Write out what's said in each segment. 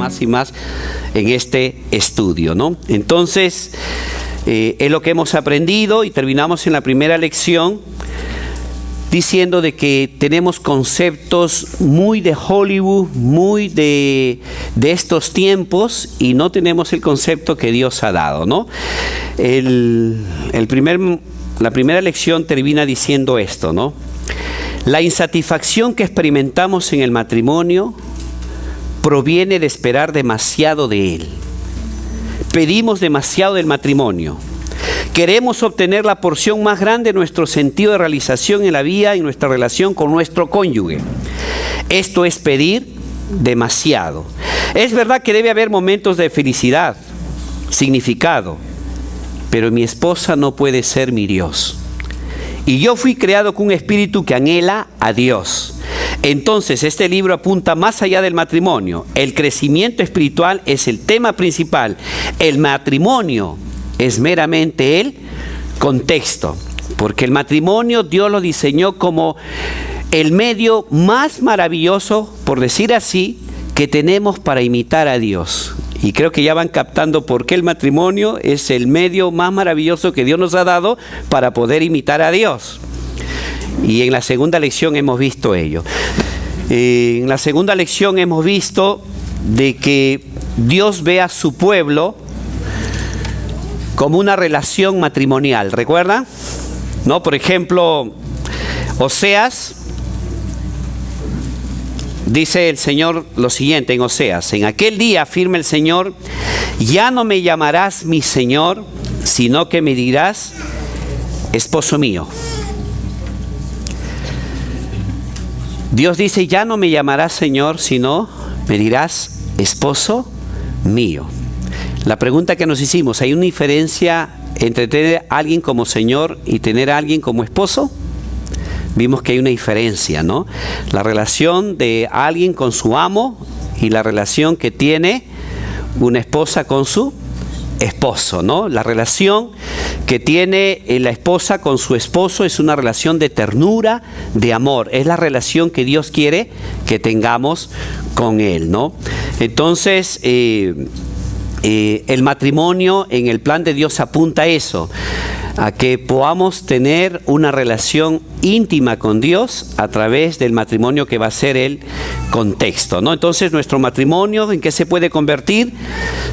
más y más en este estudio, ¿no? Entonces, es lo que hemos aprendido y terminamos en la primera lección diciendo de que tenemos conceptos muy de Hollywood, muy de estos tiempos, y no tenemos el concepto que Dios ha dado, ¿no? La primera lección termina diciendo esto, ¿no? La insatisfacción que experimentamos en el matrimonio proviene de esperar demasiado de él. Pedimos demasiado del matrimonio. Queremos obtener la porción más grande de nuestro sentido de realización en la vida y nuestra relación con nuestro cónyuge. Esto es pedir demasiado. Es verdad que debe haber momentos de felicidad, significado, pero mi esposa no puede ser mi Dios. Y yo fui creado con un espíritu que anhela a Dios. Entonces, este libro apunta más allá del matrimonio. El crecimiento espiritual es el tema principal. El matrimonio es meramente el contexto, porque el matrimonio Dios lo diseñó como el medio más maravilloso, por decir así, que tenemos para imitar a Dios. Y creo que ya van captando por qué el matrimonio es el medio más maravilloso que Dios nos ha dado para poder imitar a Dios. Y en la segunda lección hemos visto ello. En la segunda lección hemos visto de que Dios ve a su pueblo como una relación matrimonial, ¿recuerdan? ¿No? Por ejemplo, Oseas, dice el Señor lo siguiente en Oseas: en aquel día afirma el Señor, ya no me llamarás mi Señor, sino que me dirás esposo mío. Dios dice, ya no me llamarás Señor, sino me dirás esposo mío. La pregunta que nos hicimos, ¿hay una diferencia entre tener a alguien como Señor y tener a alguien como esposo? Vimos que hay una diferencia, ¿no? La relación de alguien con su amo y la relación que tiene una esposa con su esposo, ¿no? La relación que tiene la esposa con su esposo es una relación de ternura, de amor. Es la relación que Dios quiere que tengamos con Él, ¿no? Entonces, el matrimonio en el plan de Dios apunta a eso, a que podamos tener una relación íntima con Dios a través del matrimonio que va a ser el contexto, ¿no? Entonces, nuestro matrimonio, ¿en qué se puede convertir?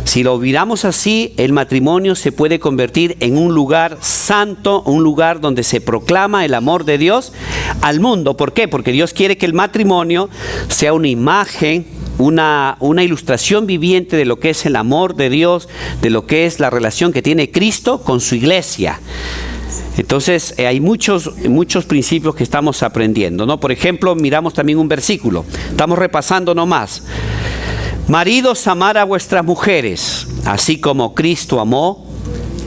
Si lo miramos así, el matrimonio se puede convertir en un lugar santo, un lugar donde se proclama el amor de Dios al mundo. ¿Por qué? Porque Dios quiere que el matrimonio sea una imagen, una ilustración viviente de lo que es el amor de Dios, de lo que es la relación que tiene Cristo con su iglesia. Entonces, hay muchos principios que estamos aprendiendo, ¿no? Por ejemplo, miramos también un versículo. Estamos repasando nomás. Maridos, amad a vuestras mujeres, así como Cristo amó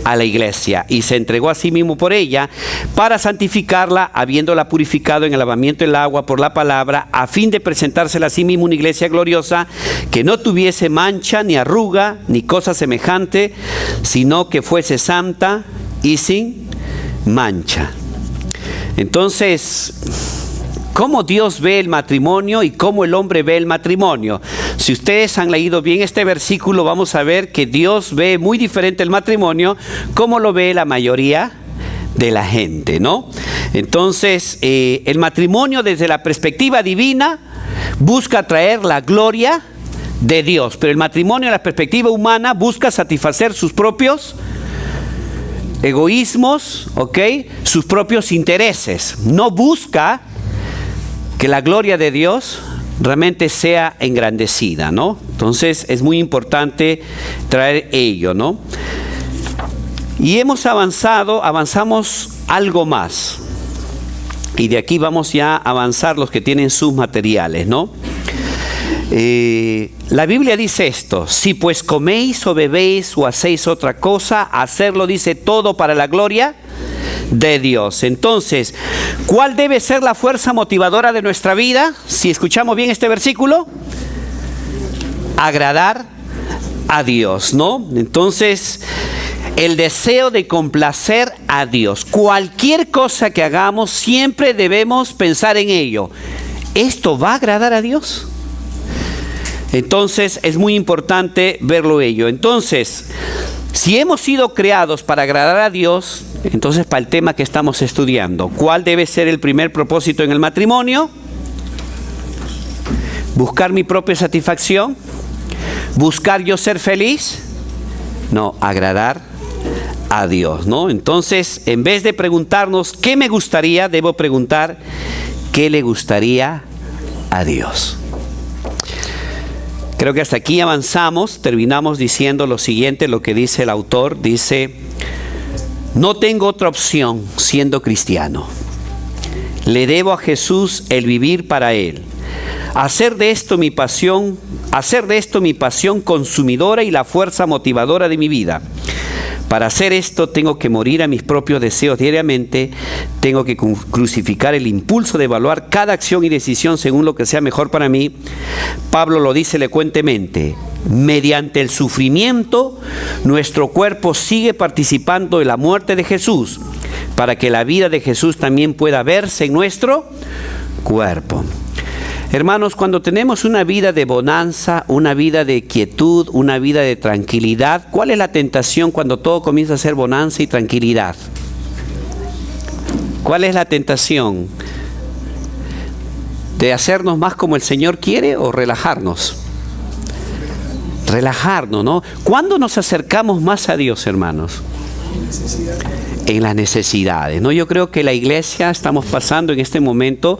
a la iglesia y se entregó a sí mismo por ella para santificarla, habiéndola purificado en el lavamiento del agua por la palabra, a fin de presentársela a sí mismo una iglesia gloriosa, que no tuviese mancha, ni arruga, ni cosa semejante, sino que fuese santa y sin mancha. Entonces, ¿cómo Dios ve el matrimonio y cómo el hombre ve el matrimonio? Si ustedes han leído bien este versículo, vamos a ver que Dios ve muy diferente el matrimonio, como lo ve la mayoría de la gente, ¿no? Entonces, el matrimonio desde la perspectiva divina busca traer la gloria de Dios, pero el matrimonio en la perspectiva humana busca satisfacer sus propios egoísmos, ¿ok? Sus propios intereses. No busca que la gloria de Dios realmente sea engrandecida, ¿no? Entonces es muy importante traer ello, ¿no? Y avanzamos algo más. Y de aquí vamos ya a avanzar los que tienen sus materiales, ¿no? La Biblia dice esto: si pues coméis o bebéis o hacéis otra cosa, hacerlo, dice, todo para la gloria de Dios. Entonces, ¿cuál debe ser la fuerza motivadora de nuestra vida? Si escuchamos bien este versículo, agradar a Dios, ¿no? Entonces, el deseo de complacer a Dios. Cualquier cosa que hagamos, siempre debemos pensar en ello. ¿Esto va a agradar a Dios? Entonces es muy importante verlo ello. Entonces, si hemos sido creados para agradar a Dios, entonces para el tema que estamos estudiando, ¿cuál debe ser el primer propósito en el matrimonio? ¿Buscar mi propia satisfacción? ¿Buscar yo ser feliz? No, agradar a Dios, ¿no? Entonces, en vez de preguntarnos ¿qué me gustaría?, debo preguntar ¿qué le gustaría a Dios? Creo que hasta aquí avanzamos, terminamos diciendo lo siguiente, lo que dice el autor, dice: no tengo otra opción siendo cristiano. Le debo a Jesús el vivir para Él. Hacer de esto mi pasión consumidora y la fuerza motivadora de mi vida. Para hacer esto tengo que morir a mis propios deseos diariamente, tengo que crucificar el impulso de evaluar cada acción y decisión según lo que sea mejor para mí. Pablo lo dice elocuentemente: mediante el sufrimiento, nuestro cuerpo sigue participando de la muerte de Jesús, para que la vida de Jesús también pueda verse en nuestro cuerpo. Hermanos, cuando tenemos una vida de bonanza, una vida de quietud, una vida de tranquilidad, ¿cuál es la tentación cuando todo comienza a ser bonanza y tranquilidad? ¿Cuál es la tentación? ¿De hacernos más como el Señor quiere o relajarnos? Relajarnos, ¿no? ¿Cuándo nos acercamos más a Dios, hermanos? En las necesidades, ¿no? Yo creo que la iglesia estamos pasando en este momento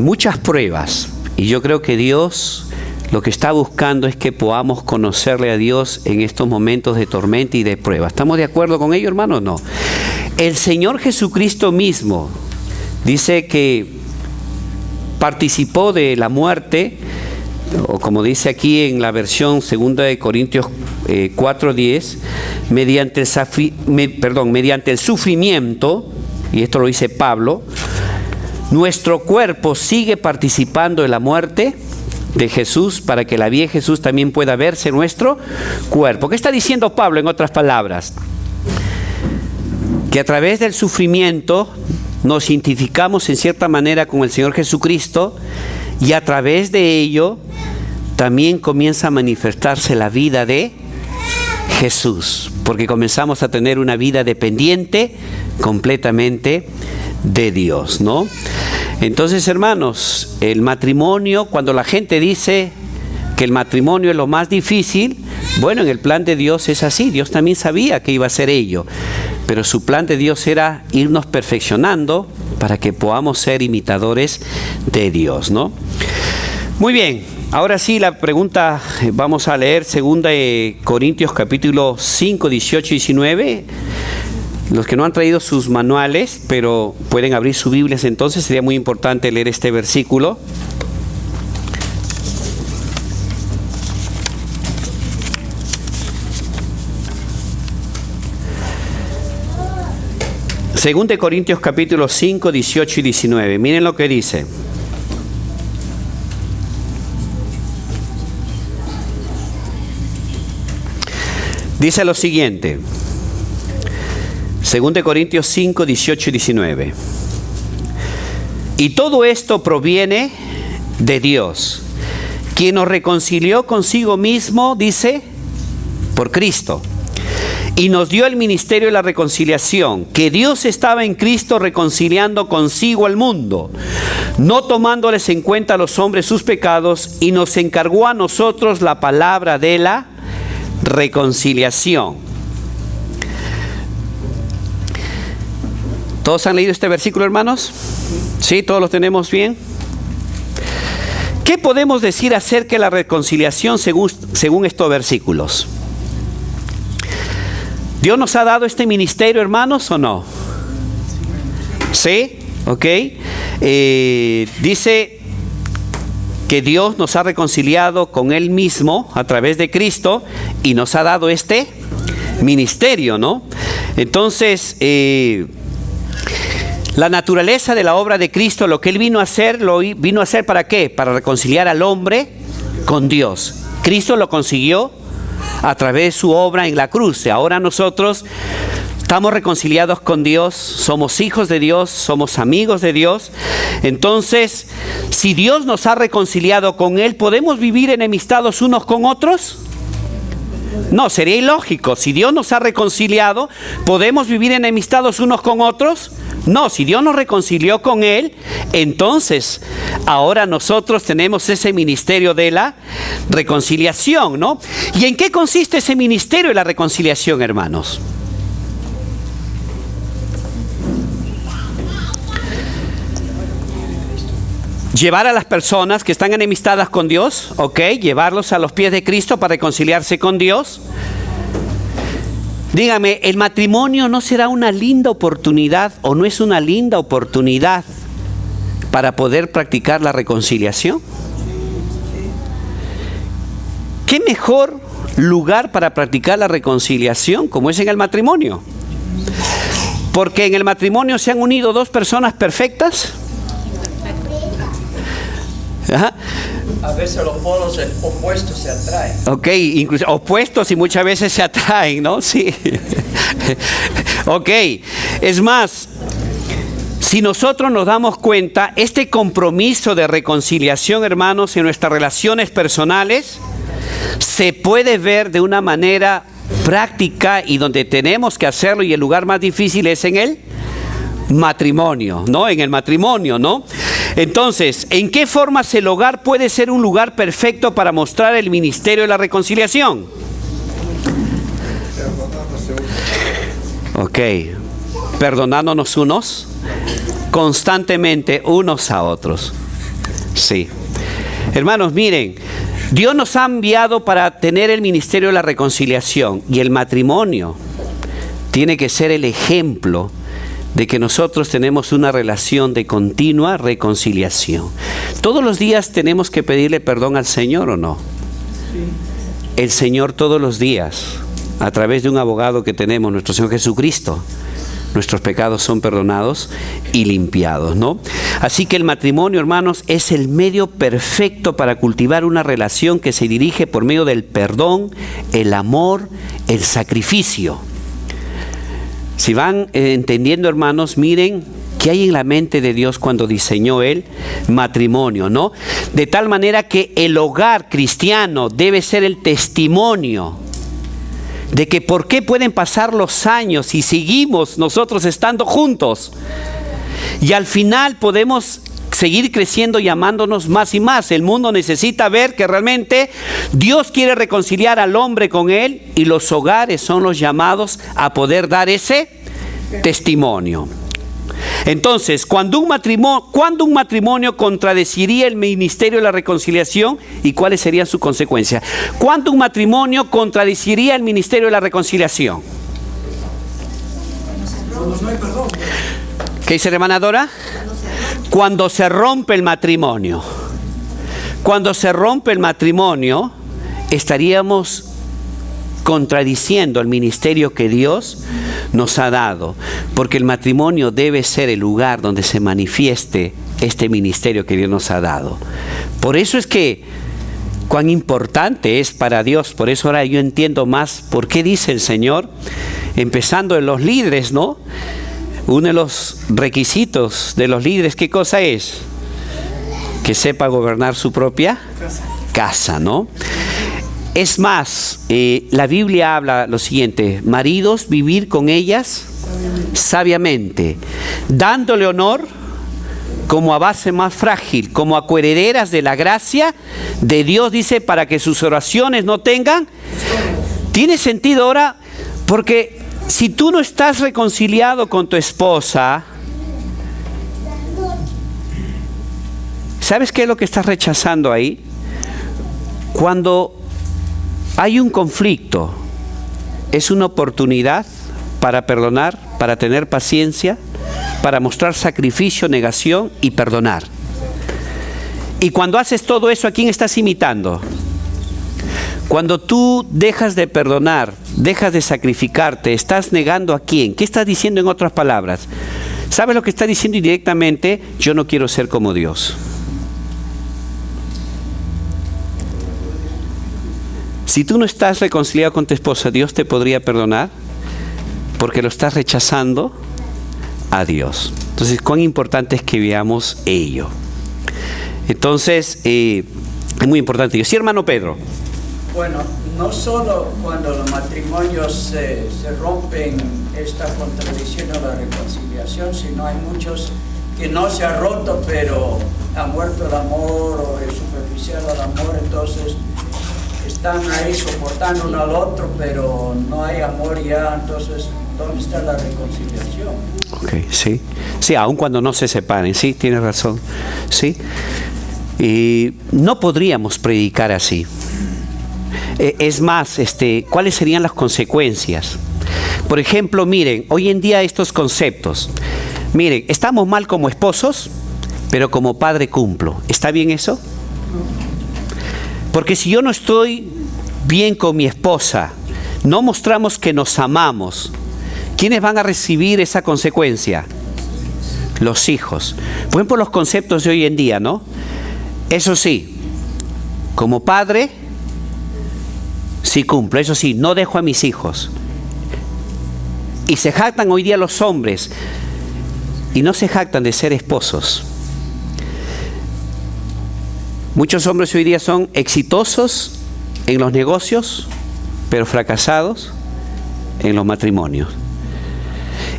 muchas pruebas, y yo creo que Dios lo que está buscando es que podamos conocerle a Dios en estos momentos de tormenta y de prueba. ¿Estamos de acuerdo con ello, hermanos? No. El Señor Jesucristo mismo dice que participó de la muerte, o como dice aquí en la versión 2 de Corintios 4:10, mediante el sufrimiento, y esto lo dice Pablo, nuestro cuerpo sigue participando de la muerte de Jesús para que la vida de Jesús también pueda verse en nuestro cuerpo. ¿Qué está diciendo Pablo en otras palabras? Que a través del sufrimiento nos identificamos en cierta manera con el Señor Jesucristo, y a través de ello también comienza a manifestarse la vida de Jesús, porque comenzamos a tener una vida dependiente completamente de Dios, ¿no? Entonces, hermanos, el matrimonio, cuando la gente dice que el matrimonio es lo más difícil, bueno, en el plan de Dios es así. Dios también sabía que iba a ser ello, pero su plan de Dios era irnos perfeccionando para que podamos ser imitadores de Dios, ¿no? Muy bien, ahora sí la pregunta, vamos a leer 2 Corintios capítulo 5, 18 y 19. Los que no han traído sus manuales, pero pueden abrir sus Biblias, entonces sería muy importante leer este versículo. Según de Corintios capítulo 5, 18 y 19. Miren lo que dice. Dice lo siguiente. 2 Corintios 5, 18 y 19. Y todo esto proviene de Dios, quien nos reconcilió consigo mismo, dice, por Cristo, y nos dio el ministerio de la reconciliación, que Dios estaba en Cristo reconciliando consigo al mundo, no tomándoles en cuenta a los hombres sus pecados, y nos encargó a nosotros la palabra de la reconciliación. ¿Todos han leído este versículo, hermanos? ¿Sí? ¿Todos lo tenemos bien? ¿Qué podemos decir acerca de la reconciliación según estos versículos? ¿Dios nos ha dado este ministerio, hermanos, o no? ¿Sí? ¿Ok? Dice que Dios nos ha reconciliado con Él mismo a través de Cristo y nos ha dado este ministerio, ¿no? Entonces, la naturaleza de la obra de Cristo, lo que Él vino a hacer, ¿para qué? Para reconciliar al hombre con Dios. Cristo lo consiguió a través de su obra en la cruz. Ahora nosotros Estamos reconciliados con Dios, somos hijos de Dios, somos amigos de Dios. Entonces, si Dios nos ha reconciliado con Él, ¿podemos vivir enemistados unos con otros? No, sería ilógico. Si Dios nos ha reconciliado, ¿podemos vivir enemistados unos con otros? No, si Dios nos reconcilió con Él, entonces ahora nosotros tenemos ese ministerio de la reconciliación, ¿no? ¿Y en qué consiste ese ministerio de la reconciliación, hermanos? Llevar a las personas que están enemistadas con Dios, ¿ok? Llevarlos a los pies de Cristo para reconciliarse con Dios. Dígame, ¿el matrimonio no será una linda oportunidad o no es una linda oportunidad para poder practicar la reconciliación? ¿Qué mejor lugar para practicar la reconciliación como es en el matrimonio? Porque en el matrimonio se han unido dos personas perfectas. Ajá. A veces los polos opuestos se atraen. Ok, incluso opuestos y muchas veces se atraen, ¿no? Sí. Ok, es más, si nosotros nos damos cuenta, este compromiso de reconciliación, hermanos, en nuestras relaciones personales, se puede ver de una manera práctica y donde tenemos que hacerlo, y el lugar más difícil es en el matrimonio, ¿no? En el matrimonio, ¿no? Entonces, ¿en qué formas el hogar puede ser un lugar perfecto para mostrar el ministerio de la reconciliación? Ok, perdonándonos unos constantemente unos a otros. Sí. Hermanos, miren, Dios nos ha enviado para tener el ministerio de la reconciliación, y el matrimonio tiene que ser el ejemplo de que nosotros tenemos una relación de continua reconciliación. Todos los días tenemos que pedirle perdón al Señor, ¿o no? Sí. El Señor todos los días, a través de un abogado que tenemos, nuestro Señor Jesucristo, nuestros pecados son perdonados y limpiados, ¿no? Así que el matrimonio, hermanos, es el medio perfecto para cultivar una relación que se dirige por medio del perdón, el amor, el sacrificio. Si van entendiendo, hermanos, miren qué hay en la mente de Dios cuando diseñó el matrimonio, ¿no? De tal manera que el hogar cristiano debe ser el testimonio de que por qué pueden pasar los años y seguimos nosotros estando juntos. Y al final podemos seguir creciendo y amándonos más y más. El mundo necesita ver que realmente Dios quiere reconciliar al hombre con Él, y los hogares son los llamados a poder dar ese testimonio. Entonces, cuando un matrimonio contradeciría el ministerio de la reconciliación, ¿y cuáles serían sus consecuencias? ¿Cuándo un matrimonio contradeciría el ministerio de la reconciliación? ¿Qué dice la hermana Dora? Cuando se rompe el matrimonio. Cuando se rompe el matrimonio, estaríamos contradiciendo el ministerio que Dios nos ha dado, porque el matrimonio debe ser el lugar donde se manifieste este ministerio que Dios nos ha dado. Por eso es que cuán importante es para Dios. Por eso ahora yo entiendo más por qué dice el Señor, empezando en los líderes, ¿no? Uno de los requisitos de los líderes, ¿qué cosa es? Que sepa gobernar su propia casa, ¿no? Es más, la Biblia habla lo siguiente: maridos, vivir con ellas sabiamente, dándole honor como a base más frágil, como a coherederas de la gracia de Dios, dice, para que sus oraciones no tengan. Tiene sentido ahora, porque si tú no estás reconciliado con tu esposa, ¿sabes qué es lo que estás rechazando ahí? Cuando hay un conflicto, es una oportunidad para perdonar, para tener paciencia, para mostrar sacrificio, negación y perdonar. Y cuando haces todo eso, ¿a quién estás imitando? Cuando tú dejas de perdonar, dejas de sacrificarte, ¿estás negando a quién? ¿Qué estás diciendo en otras palabras? ¿Sabes lo que está diciendo indirectamente? Yo no quiero ser como Dios. Si tú no estás reconciliado con tu esposa, ¿Dios te podría perdonar? porque lo estás rechazando a Dios. Entonces, cuán importante es que veamos ello. Entonces, es muy importante. Sí, hermano Pedro. Bueno, no solo cuando los matrimonios se rompen esta contradicción o la reconciliación, sino hay muchos que no se ha roto, pero ha muerto el amor o es superficial el amor, entonces están ahí soportando uno al otro, pero no hay amor ya, entonces, ¿dónde está la reconciliación? Ok, sí. Sí, aun cuando no se separen, sí, tienes razón. Sí. Y no podríamos predicar así. Es más, ¿cuáles serían las consecuencias? Por ejemplo, miren, hoy en día estos conceptos. Miren, estamos mal como esposos, pero como padre cumplo. ¿Está bien eso? Porque si yo no estoy bien con mi esposa, no mostramos que nos amamos, ¿quiénes van a recibir esa consecuencia? Los hijos. Por ejemplo, los conceptos de hoy en día, ¿no? Eso sí, como padre, sí cumplo. Eso sí, no dejo a mis hijos. Y se jactan hoy día los hombres, y no se jactan de ser esposos. Muchos hombres hoy día son exitosos en los negocios, pero fracasados en los matrimonios.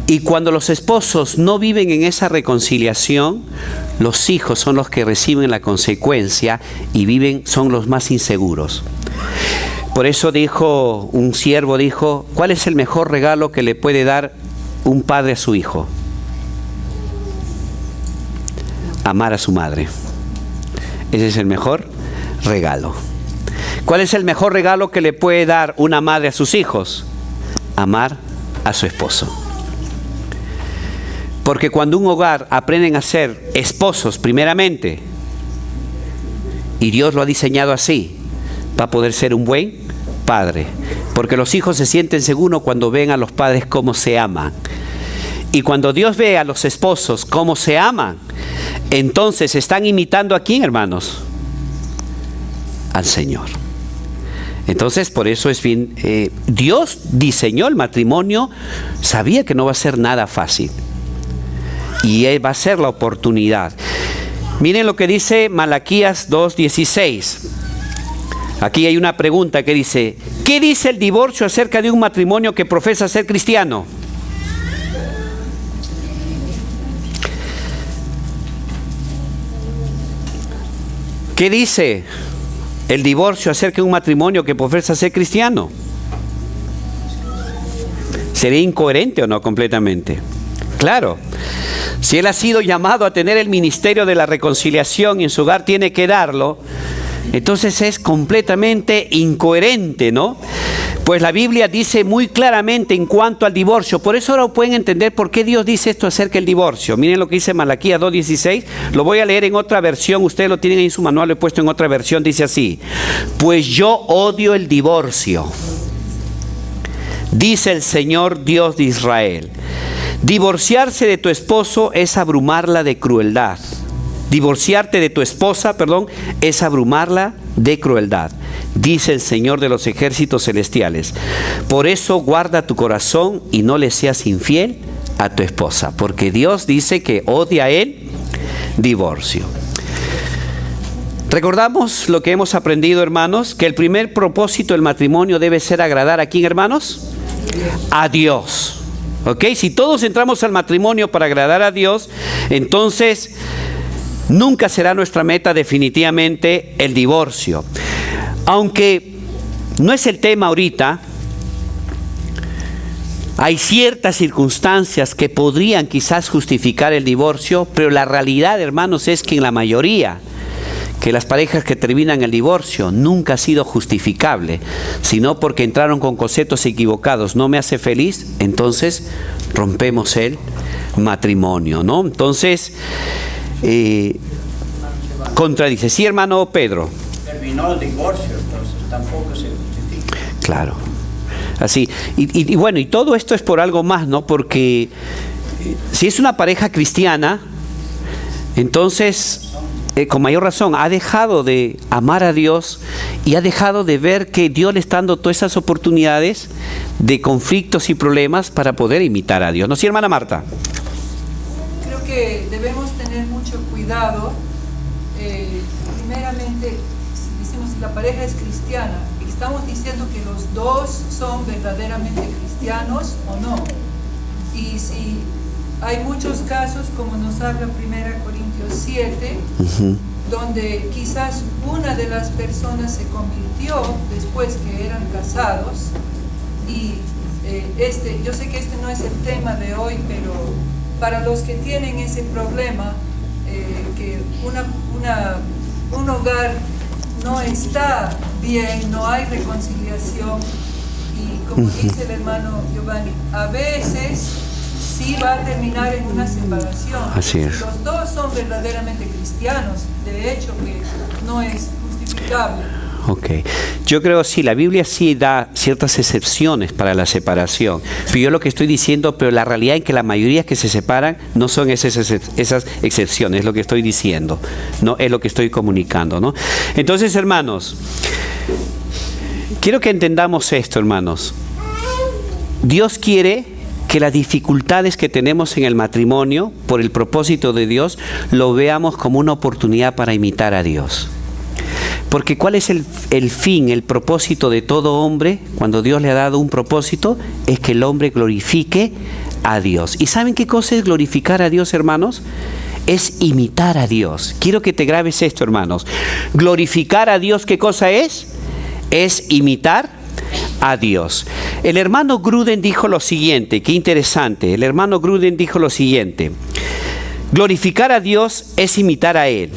Y cuando los esposos no viven en esa reconciliación, los hijos son los que reciben la consecuencia y son los más inseguros. Por eso dijo un siervo, ¿cuál es el mejor regalo que le puede dar un padre a su hijo? Amar a su madre. Ese es el mejor regalo. ¿Cuál es el mejor regalo que le puede dar una madre a sus hijos? Amar a su esposo. Porque cuando un hogar aprenden a ser esposos primeramente, y Dios lo ha diseñado así, va a poder ser un buen padre. Porque los hijos se sienten seguros cuando ven a los padres cómo se aman. Y cuando Dios ve a los esposos cómo se aman, entonces están imitando ¿a quién, hermanos? Al Señor. Entonces, por eso es bien, Dios diseñó el matrimonio, sabía que no va a ser nada fácil. Y Él va a ser la oportunidad. Miren lo que dice Malaquías 2:16. Aquí hay una pregunta que dice, ¿qué dice el divorcio acerca de un matrimonio que profesa ser cristiano? ¿Qué dice el divorcio acerca de un matrimonio que profesa ser cristiano? ¿Sería incoherente o no completamente? Claro, si él ha sido llamado a tener el ministerio de la reconciliación y en su hogar tiene que darlo, entonces es completamente incoherente, ¿no? Pues la Biblia dice muy claramente en cuanto al divorcio. Por eso ahora pueden entender por qué Dios dice esto acerca del divorcio. Miren lo que dice Malaquías 2:16. Lo voy a leer en otra versión. Ustedes lo tienen ahí en su manual, lo he puesto en otra versión. Dice así: pues yo odio el divorcio, dice el Señor Dios de Israel. Divorciarse de tu esposo es abrumarla de crueldad. Divorciarte de tu esposa, es abrumarla de crueldad, dice el Señor de los ejércitos celestiales. Por eso guarda tu corazón y no le seas infiel a tu esposa, porque Dios dice que odia el divorcio. Recordamos lo que hemos aprendido, hermanos, que el primer propósito del matrimonio debe ser agradar ¿a quién, hermanos? A Dios. ¿Ok? Si todos entramos al matrimonio para agradar a Dios, entonces nunca será nuestra meta definitivamente el divorcio. Aunque no es el tema ahorita, hay ciertas circunstancias que podrían quizás justificar el divorcio, pero la realidad, hermanos, es que en la mayoría, que las parejas que terminan el divorcio nunca ha sido justificable, sino porque entraron con conceptos equivocados. No me hace feliz, entonces rompemos el matrimonio, ¿no? Entonces, contradice. Sí, hermano Pedro. Terminó el divorcio, entonces tampoco se justifica. Claro. Así. Y bueno, y todo esto es por algo más, ¿no? Porque si es una pareja cristiana, entonces con mayor razón, ha dejado de amar a Dios y ha dejado de ver que Dios le está dando todas esas oportunidades de conflictos y problemas para poder imitar a Dios. ¿No es, hermana Marta? Creo que debemos tener mucho cuidado. Primeramente, si la pareja es cristiana, estamos diciendo que los dos son verdaderamente cristianos o no. Y si hay muchos casos, como nos habla 1 Corintios 7, donde quizás una de las personas se convirtió después que eran casados, y yo sé que este no es el tema de hoy, pero para los que tienen ese problema, que un hogar no está bien, no hay reconciliación, y como dice el hermano Giovanni, a veces sí va a terminar en una separación. Así es. Los dos son verdaderamente cristianos, de hecho que no es justificable. Ok, yo creo sí, la Biblia sí da ciertas excepciones para la separación, pero yo lo que estoy diciendo, pero la realidad es que la mayoría que se separan no son esas excepciones, es lo que estoy diciendo, no es lo que estoy comunicando, ¿no? Entonces, hermanos, quiero que entendamos esto, hermanos. Dios quiere que las dificultades que tenemos en el matrimonio, por el propósito de Dios, lo veamos como una oportunidad para imitar a Dios. Porque ¿cuál es el fin, el propósito de todo hombre? Cuando Dios le ha dado un propósito, es que el hombre glorifique a Dios. ¿Y saben qué cosa es glorificar a Dios, hermanos? Es imitar a Dios. Quiero que te grabes esto, hermanos. Glorificar a Dios, ¿qué cosa es? Es imitar a Dios. El hermano Gruden dijo lo siguiente, qué interesante. El hermano Gruden dijo lo siguiente: glorificar a Dios es imitar a Él.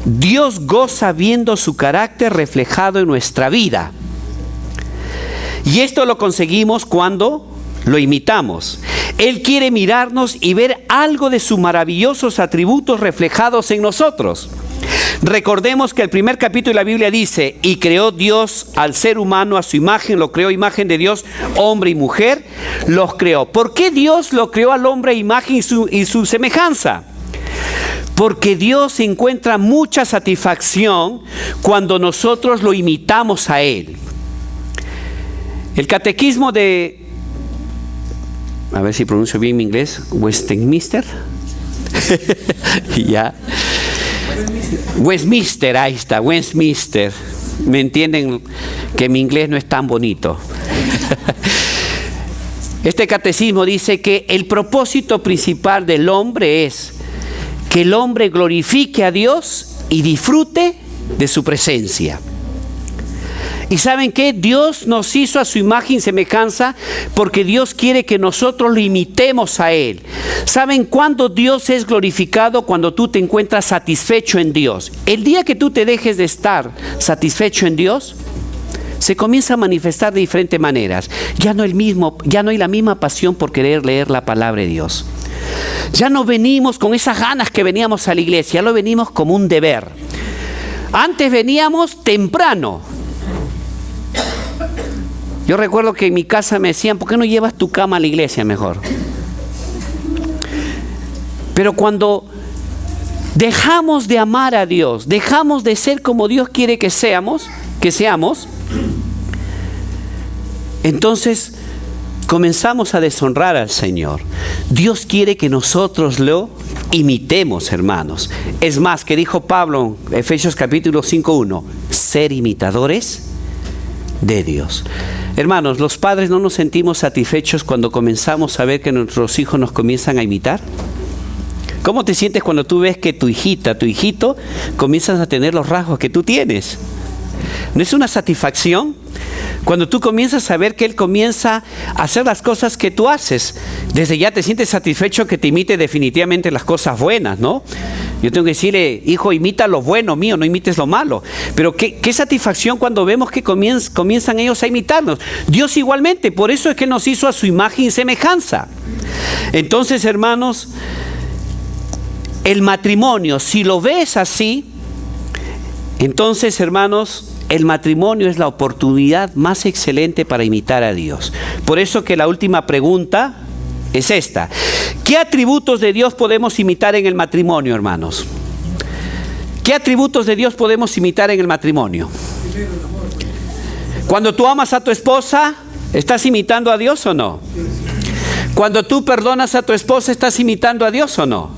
Dios goza viendo su carácter reflejado en nuestra vida. Y esto lo conseguimos cuando lo imitamos. Él quiere mirarnos y ver algo de sus maravillosos atributos reflejados en nosotros. Recordemos que el primer capítulo de la Biblia dice: y creó Dios al ser humano a su imagen, lo creó imagen de Dios, hombre y mujer, los creó. ¿Por qué Dios lo creó al hombre a imagen y su semejanza? Porque Dios encuentra mucha satisfacción cuando nosotros lo imitamos a Él. El catequismo de, a ver si pronuncio bien mi inglés, Westminster. Ya. Westminster, ahí está, Westminster. ¿Me entienden que mi inglés no es tan bonito? Este catecismo dice que el propósito principal del hombre es que el hombre glorifique a Dios y disfrute de su presencia. ¿Y saben qué? Dios nos hizo a su imagen y semejanza porque Dios quiere que nosotros lo imitemos a Él. ¿Saben cuándo Dios es glorificado? Cuando tú te encuentras satisfecho en Dios. El día que tú te dejes de estar satisfecho en Dios, se comienza a manifestar de diferentes maneras. Ya no hay la misma pasión por querer leer la palabra de Dios. Ya no venimos con esas ganas que veníamos a la iglesia, ya lo venimos como un deber. Antes veníamos temprano. Yo recuerdo que en mi casa me decían: ¿por qué no llevas tu cama a la iglesia mejor? Pero cuando dejamos de amar a Dios, dejamos de ser como Dios quiere que seamos, entonces comenzamos a deshonrar al Señor. Dios quiere que nosotros lo imitemos, hermanos. Es más, que dijo Pablo en Efesios capítulo 5:1, ser imitadores de Dios. Hermanos, los padres no nos sentimos satisfechos cuando comenzamos a ver que nuestros hijos nos comienzan a imitar. ¿Cómo te sientes cuando tú ves que tu hijita, tu hijito, comienzan a tener los rasgos que tú tienes? ¿No es una satisfacción? Cuando tú comienzas a ver que él comienza a hacer las cosas que tú haces, desde ya te sientes satisfecho que te imite definitivamente las cosas buenas, ¿no? Yo tengo que decirle: hijo, imita lo bueno mío, no imites lo malo. Pero qué satisfacción cuando vemos que comienzan ellos a imitarnos. Dios igualmente, por eso es que nos hizo a su imagen y semejanza. Entonces, hermanos, el matrimonio, si lo ves así, entonces, hermanos, el matrimonio es la oportunidad más excelente para imitar a Dios. Por eso que la última pregunta es esta: ¿qué atributos de Dios podemos imitar en el matrimonio, hermanos? ¿Qué atributos de Dios podemos imitar en el matrimonio? Cuando tú amas a tu esposa, ¿estás imitando a Dios o no? Cuando tú perdonas a tu esposa, ¿estás imitando a Dios o no?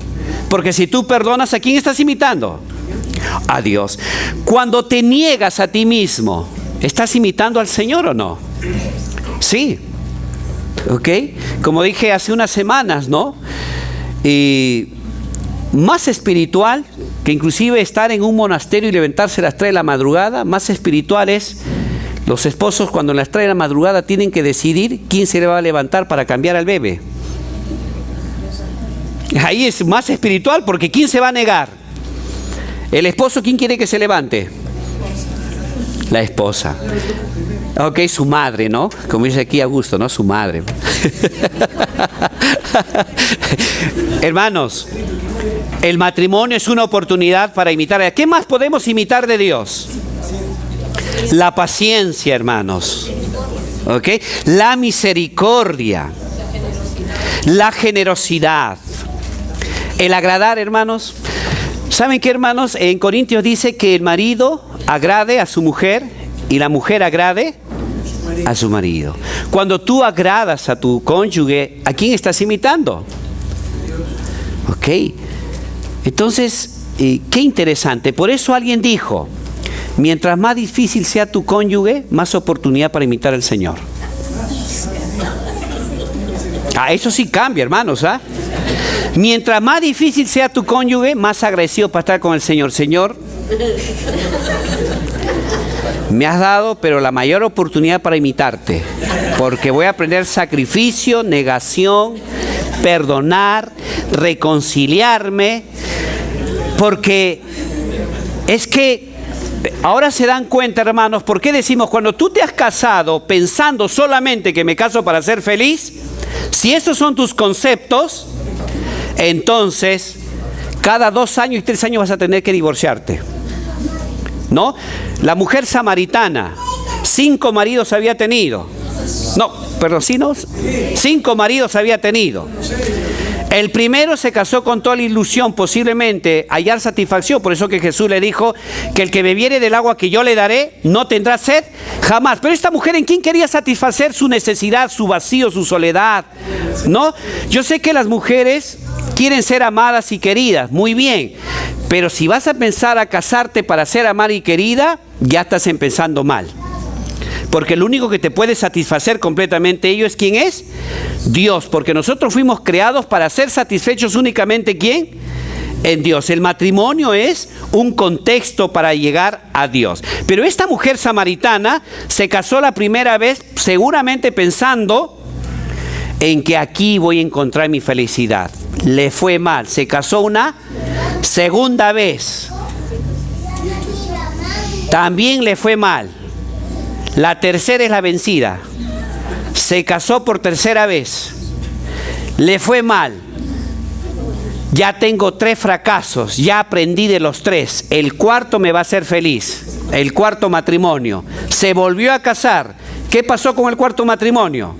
Porque si tú perdonas, ¿a quién estás imitando? A Dios. Cuando te niegas a ti mismo, ¿estás imitando al Señor o no? Sí. ¿Ok? Como dije hace unas semanas, ¿no? Y más espiritual que inclusive estar en un monasterio y levantarse a las 3 de la madrugada, más espiritual es los esposos cuando a las 3 de la madrugada tienen que decidir quién se le va a levantar para cambiar al bebé. Ahí es más espiritual porque ¿quién se va a negar? ¿El esposo quién quiere que se levante? La esposa. Ok, su madre, ¿no? Como dice aquí Augusto, ¿no? Su madre. Hermanos, el matrimonio es una oportunidad para imitar. ¿Qué más podemos imitar de Dios? La paciencia, hermanos. ¿Ok? La misericordia. La generosidad. El agradar, hermanos. ¿Saben qué, hermanos? En Corintios dice que el marido agrade a su mujer y la mujer agrade a su marido. Cuando tú agradas a tu cónyuge, ¿a quién estás imitando? Ok. Entonces, qué interesante. Por eso alguien dijo, mientras más difícil sea tu cónyuge, más oportunidad para imitar al Señor. Eso sí cambia, hermanos, ¿ah? Mientras más difícil sea tu cónyuge, más agradecido para estar con el Señor. Señor, me has dado, pero la mayor oportunidad para imitarte, porque voy a aprender sacrificio, negación, perdonar, reconciliarme, porque es que ahora se dan cuenta, hermanos, ¿por qué decimos cuando tú te has casado pensando solamente que me caso para ser feliz? Si esos son tus conceptos, entonces cada 2 años y 3 años vas a tener que divorciarte, ¿no? La mujer samaritana, 5 maridos había tenido. No, perdón, ¿sí, no? 5 maridos había tenido. El primero se casó con toda la ilusión, posiblemente hallar satisfacción. Por eso que Jesús le dijo que el que bebiere del agua que yo le daré no tendrá sed jamás. Pero esta mujer, ¿en quién quería satisfacer su necesidad, su vacío, su soledad? ¿No? Yo sé que las mujeres quieren ser amadas y queridas, muy bien. Pero si vas a pensar a casarte para ser amada y querida, ya estás empezando mal. Porque el único que te puede satisfacer completamente ello es ¿quién es? Dios, porque nosotros fuimos creados para ser satisfechos únicamente ¿quién? En Dios. El matrimonio es un contexto para llegar a Dios. Pero esta mujer samaritana se casó la primera vez seguramente pensando en que aquí voy a encontrar mi felicidad. Le fue mal, se casó una segunda vez. También le fue mal. La tercera es la vencida. Se casó por tercera vez. Le fue mal. Ya tengo 3 fracasos. Ya aprendí de los 3. El cuarto me va a hacer feliz. El cuarto matrimonio. Se volvió a casar. ¿Qué pasó con el cuarto matrimonio?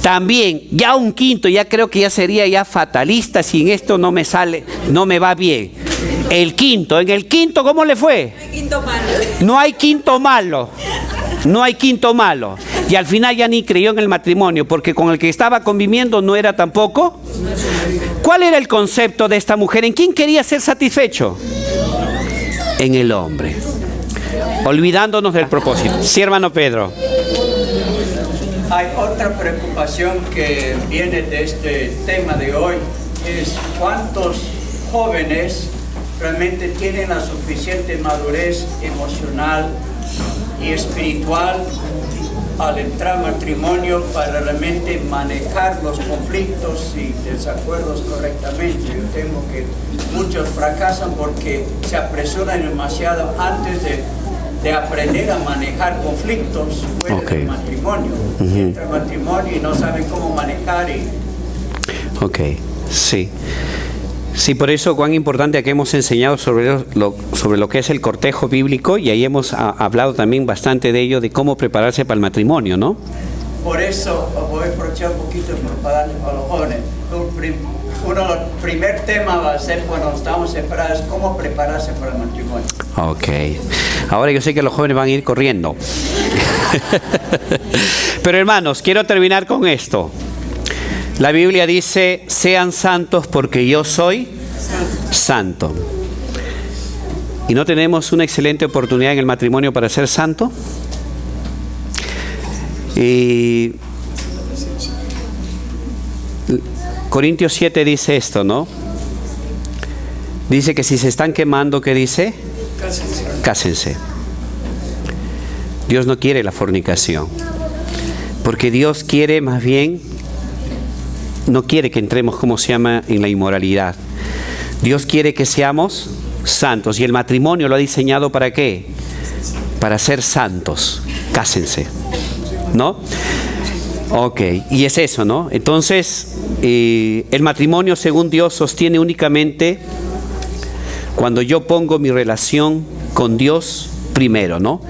También, ya un quinto, ya creo que ya sería ya fatalista si en esto no me sale, no me va bien. El quinto, en el quinto, ¿cómo le fue? No hay quinto malo. No hay quinto malo. No hay quinto malo. Y al final ya ni creyó en el matrimonio, porque con el que estaba conviviendo no era tampoco. ¿Cuál era el concepto de esta mujer? ¿En quién quería ser satisfecho? En el hombre. Olvidándonos del propósito. Sí, hermano Pedro. Hay otra preocupación que viene de este tema de hoy, es cuántos jóvenes realmente tienen la suficiente madurez emocional y espiritual al entrar al matrimonio para realmente manejar los conflictos y desacuerdos correctamente. Yo temo que muchos fracasan porque se apresuran demasiado antes de aprender a manejar conflictos fuera del matrimonio. Entra al matrimonio y no saben cómo manejar. Ok, sí. Sí, por eso cuán importante que hemos enseñado sobre lo que es el cortejo bíblico, y ahí hemos hablado también bastante de ello, de cómo prepararse para el matrimonio, ¿no? Por eso voy a aprovechar un poquito para darle a los jóvenes. Lo primer tema va a ser cuando estamos separados, cómo prepararse para el matrimonio. Ok. Ahora yo sé que los jóvenes van a ir corriendo. Pero hermanos, quiero terminar con esto. La Biblia dice, sean santos porque yo soy santo. ¿Y no tenemos una excelente oportunidad en el matrimonio para ser santo? Y Corintios 7 dice esto, ¿no? Dice que si se están quemando, ¿qué dice? Cásense. Dios no quiere la fornicación, porque Dios quiere más bien, no quiere que entremos, como se llama, en la inmoralidad. Dios quiere que seamos santos, y el matrimonio lo ha diseñado ¿para qué? Para ser santos. Cásense, ¿no? Ok, y es eso, ¿no? Entonces, el matrimonio según Dios sostiene únicamente cuando yo pongo mi relación con Dios primero, ¿no?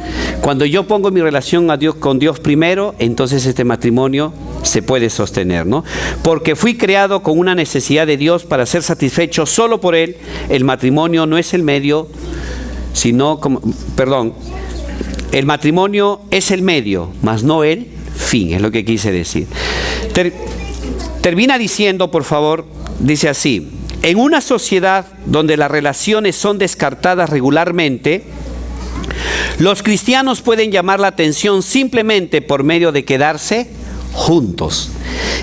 Cuando yo pongo mi relación con Dios primero, entonces este matrimonio se puede sostener, ¿no? Porque fui creado con una necesidad de Dios para ser satisfecho solo por Él. El matrimonio no es el medio, sino el matrimonio es el medio, mas no el fin, es lo que quise decir. Termina diciendo, por favor, dice así: en una sociedad donde las relaciones son descartadas regularmente, los cristianos pueden llamar la atención simplemente por medio de quedarse juntos.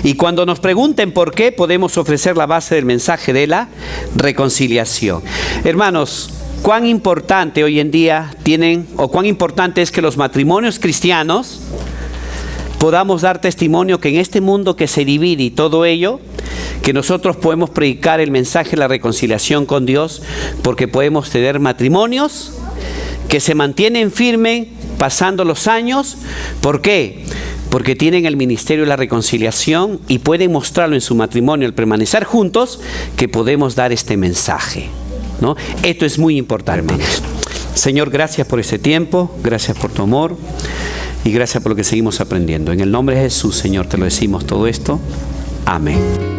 Y cuando nos pregunten por qué, podemos ofrecer la base del mensaje de la reconciliación. Hermanos, cuán importante hoy en día cuán importante es que los matrimonios cristianos podamos dar testimonio que en este mundo que se divide y todo ello, que nosotros podemos predicar el mensaje de la reconciliación con Dios, porque podemos tener matrimonios que se mantienen firmes pasando los años. ¿Por qué? Porque tienen el ministerio de la reconciliación y pueden mostrarlo en su matrimonio al permanecer juntos, que podemos dar este mensaje, ¿no? Esto es muy importante. Señor, gracias por este tiempo, gracias por tu amor y gracias por lo que seguimos aprendiendo. En el nombre de Jesús, Señor, te lo decimos todo esto. Amén.